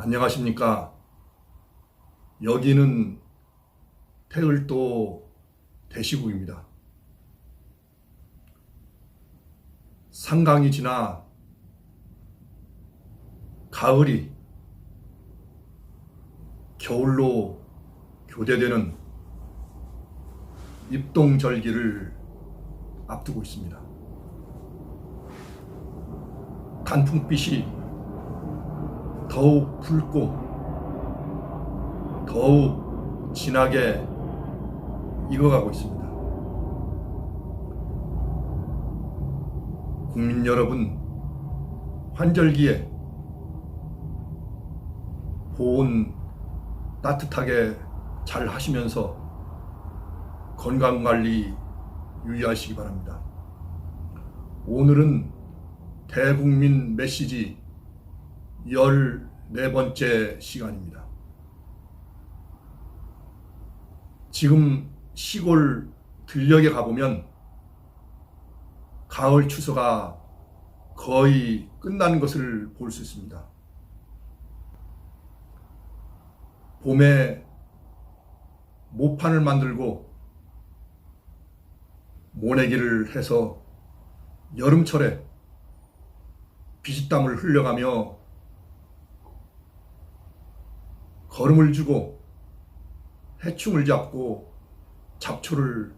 안녕하십니까. 여기는 태을도 대시국입니다. 상강이 지나 가을이 겨울로 교대되는 입동절기를 앞두고 있습니다. 단풍빛이 더욱 붉고 더욱 진하게 익어가고 있습니다. 국민 여러분, 환절기에 보온 따뜻하게 잘 하시면서 건강관리 유의하시기 바랍니다. 오늘은 대국민 메시지 14번째 시간입니다. 지금 시골 들녘에 가보면 가을 추수가 거의 끝난 것을 볼 수 있습니다. 봄에 모판을 만들고 모내기를 해서 여름철에 비지땀을 흘려가며 거름을 주고 해충을 잡고 잡초를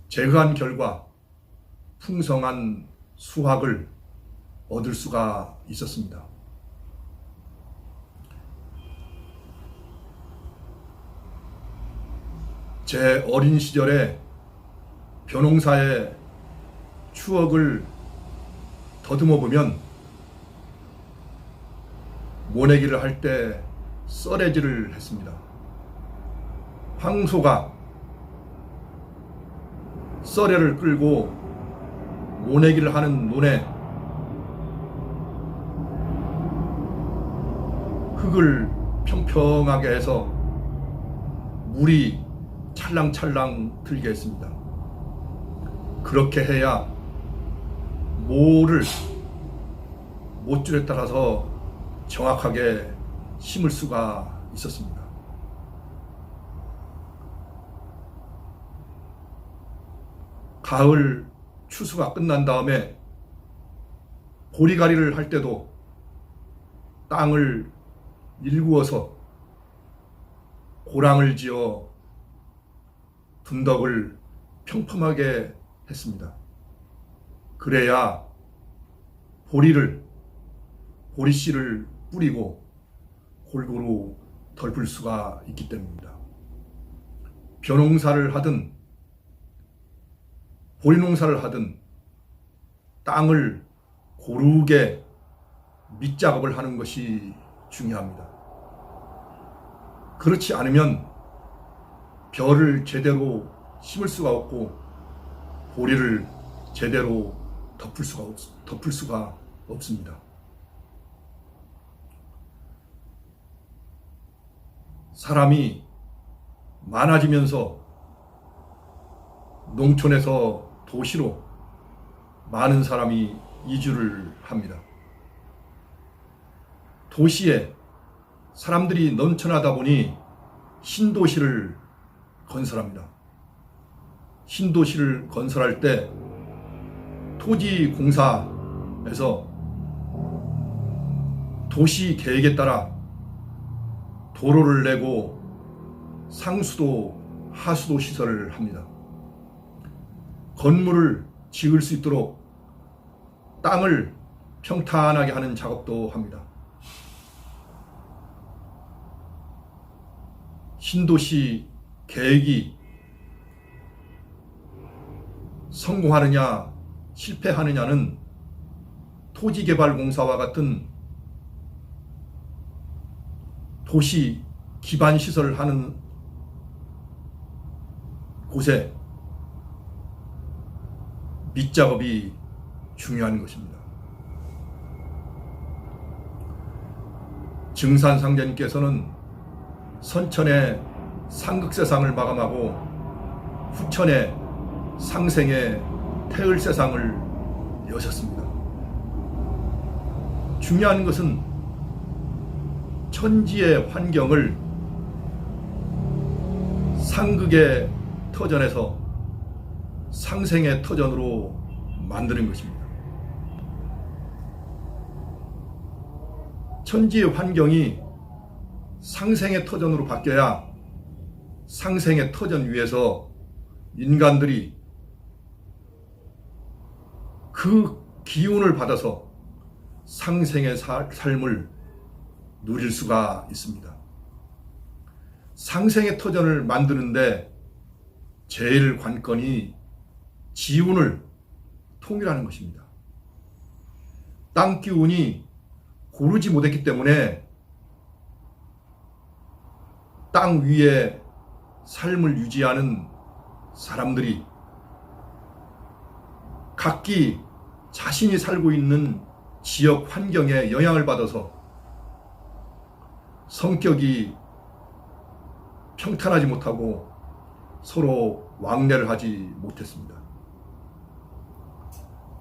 제거한 결과 풍성한 수확을 얻을 수가 있었습니다. 제 어린 시절에 벼농사의 추억을 더듬어 보면 모내기를 할 때 썰애질을 했습니다. 황소가 썰애를 끌고 모내기를 하는 논에 흙을 평평하게 해서 물이 찰랑찰랑 들게 했습니다. 그렇게 해야 모를 못줄에 따라서 정확하게 심을 수가 있었습니다. 가을 추수가 끝난 다음에 보리가리를 할 때도 땅을 일구어서 고랑을 지어 둔덕을 평평하게 했습니다. 그래야 보리씨를 뿌리고 골고루 덜풀 수가 있기 때문입니다. 벼농사를 하든 보리농사를 하든 땅을 고르게 밑작업을 하는 것이 중요합니다. 그렇지 않으면 벼를 제대로 심을 수가 없고 보리를 제대로 덮을 수가 없습니다. 사람이 많아지면서 농촌에서 도시로 많은 사람이 이주를 합니다. 도시에 사람들이 넘쳐나다 보니 신도시를 건설합니다. 신도시를 건설할 때 토지공사에서 도시 계획에 따라 도로를 내고 상수도, 하수도 시설을 합니다. 건물을 지을 수 있도록 땅을 평탄하게 하는 작업도 합니다. 신도시 계획이 성공하느냐 실패하느냐는 토지개발공사와 같은 도시 기반 시설을 하는 곳에 밑작업이 중요한 것입니다. 증산상제님께서는 선천의 상극세상을 마감하고 후천의 상생의 태을세상을 여셨습니다. 중요한 것은 천지의 환경을 상극의 터전에서 상생의 터전으로 만드는 것입니다. 천지의 환경이 상생의 터전으로 바뀌어야 상생의 터전 위에서 인간들이 그 기운을 받아서 상생의 삶을 누릴 수가 있습니다. 상생의 터전을 만드는데 제일 관건이 지운을 통일하는 것입니다. 땅 기운이 고르지 못했기 때문에 땅 위에 삶을 유지하는 사람들이 각기 자신이 살고 있는 지역 환경에 영향을 받아서 성격이 평탄하지 못하고 서로 왕래를 하지 못했습니다.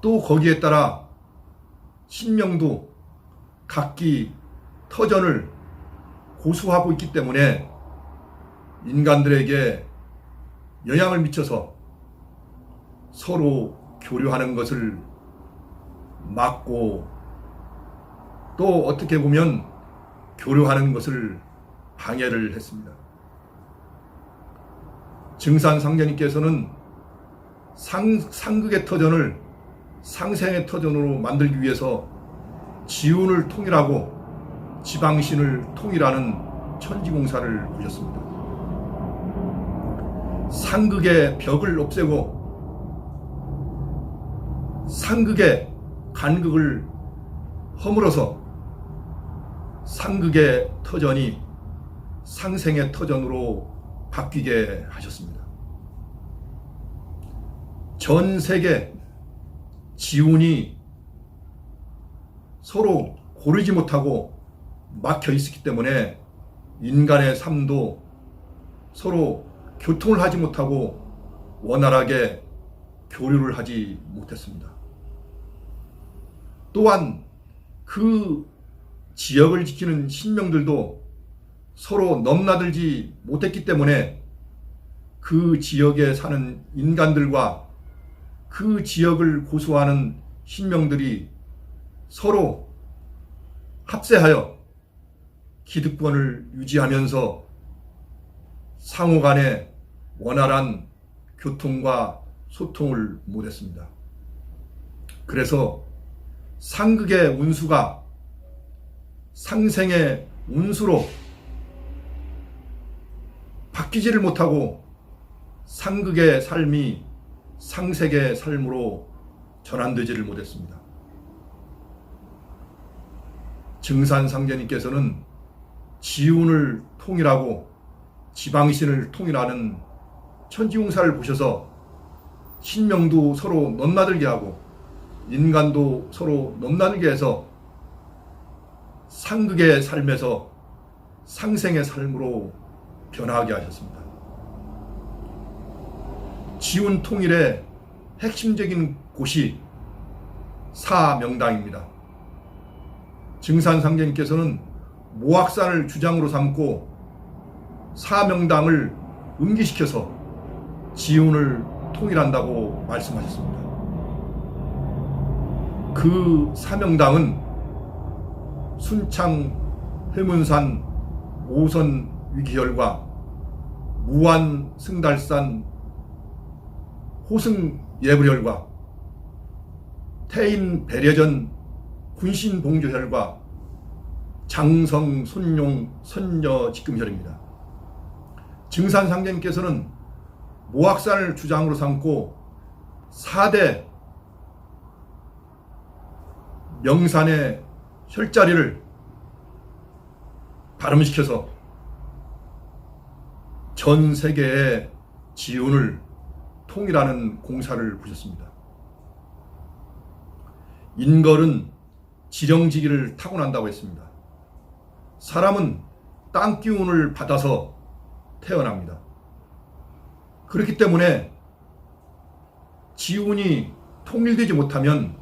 또 거기에 따라 신명도 각기 터전을 고수하고 있기 때문에 인간들에게 영향을 미쳐서 서로 교류하는 것을 막고 또 어떻게 보면 교류하는 것을 방해를 했습니다. 증산상제님께서는 상극의 터전을 상생의 터전으로 만들기 위해서 지운을 통일하고 지방신을 통일하는 천지공사를 보셨습니다. 상극의 벽을 없애고 상극의 간극을 허물어서 상극의 터전이 상생의 터전으로 바뀌게 하셨습니다. 전 세계 지운이 서로 고르지 못하고 막혀 있었기 때문에 인간의 삶도 서로 교통을 하지 못하고 원활하게 교류를 하지 못했습니다. 또한 그 지역을 지키는 신명들도 서로 넘나들지 못했기 때문에 그 지역에 사는 인간들과 그 지역을 고수하는 신명들이 서로 합세하여 기득권을 유지하면서 상호 간에 원활한 교통과 소통을 못했습니다. 그래서 상극의 운수가 상생의 운수로 바뀌지를 못하고 상극의 삶이 상생의 삶으로 전환되지를 못했습니다. 증산상제님께서는 지운을 통일하고 지방신을 통일하는 천지공사를 보셔서 신명도 서로 넘나들게 하고 인간도 서로 넘나들게 해서 상극의 삶에서 상생의 삶으로 변화하게 하셨습니다. 지운 통일의 핵심적인 곳이 사명당입니다. 증산상제님께서는 모악산을 주장으로 삼고 사명당을 음기시켜서 지운을 통일한다고 말씀하셨습니다. 그 사명당은 순창 회문산 오선 위기혈과 무안 승달산 호승 예불혈과 태인 배려전 군신 봉조혈과 장성 손용 선녀 직금혈입니다. 증산상제님께서는 모악산을 주장으로 삼고 4대 명산의 혈자리를 발음시켜서 전 세계의 지운을 통일하는 공사를 보셨습니다. 인걸은 지령지기를 타고난다고 했습니다. 사람은 땅 기운을 받아서 태어납니다. 그렇기 때문에 지운이 통일되지 못하면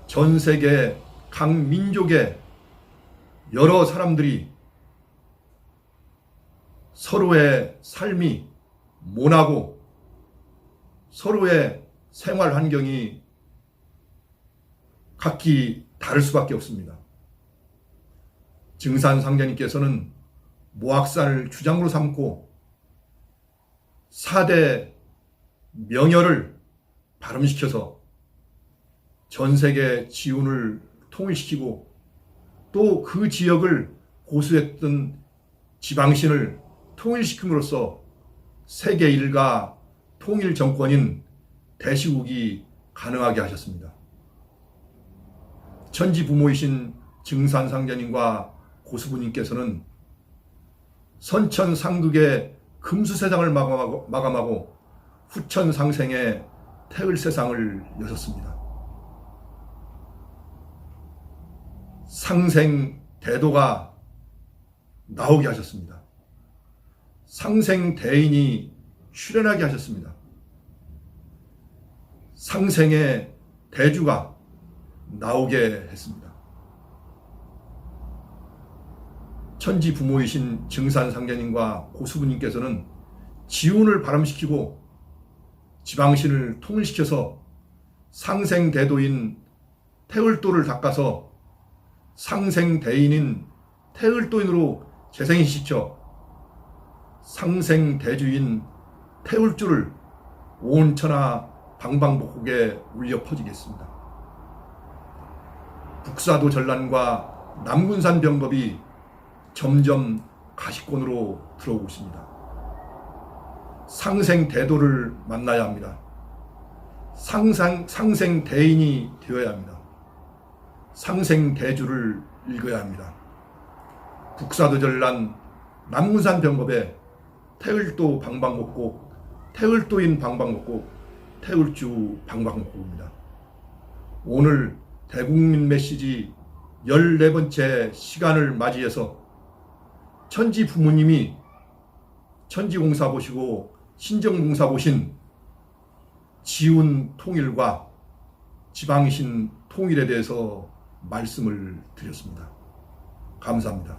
전 세계 각 민족의 여러 사람들이 서로의 삶이 모나고 서로의 생활 환경이 각기 다를 수밖에 없습니다. 증산상제님께서는 모악산을 주장으로 삼고 4대 명혈을 발음시켜서 전 세계 지운을 통일시키고 또 그 지역을 고수했던 지방신을 통일시킴으로써 세계 일가 통일 정권인 대시국이 가능하게 하셨습니다. 천지 부모이신 증산상제님과 고수부님께서는 선천상극의 금수세상을 마감하고 후천상생의 태을세상을 여셨습니다. 상생대도가 나오게 하셨습니다. 상생대인이 출현하게 하셨습니다. 상생의 대주가 나오게 했습니다. 천지 부모이신 증산상제님과 고수부님께서는 지운을 발음시키고 지방신을 통일시켜서 상생대도인 태을도를 닦아서 상생대인인 태을도인으로 재생시켜 상생대주인 태울주를 온 천하 방방곡곡에 울려 퍼지겠습니다. 북사도 전란과 남군산 병겁이 점점 가시권으로 들어오고 있습니다. 상생대도를 만나야 합니다. 상생대인이 되어야 합니다. 상생대주를 읽어야 합니다. 북사도 전란 남군산 병겁에 태을도 방방곡곡, 태을도인 방방곡곡, 태을주 방방곡곡입니다. 오늘 대국민 메시지 14번째 시간을 맞이해서 천지 부모님이 천지공사 보시고 신정공사 보신 지운 통일과 지방신 통일에 대해서 말씀을 드렸습니다. 감사합니다.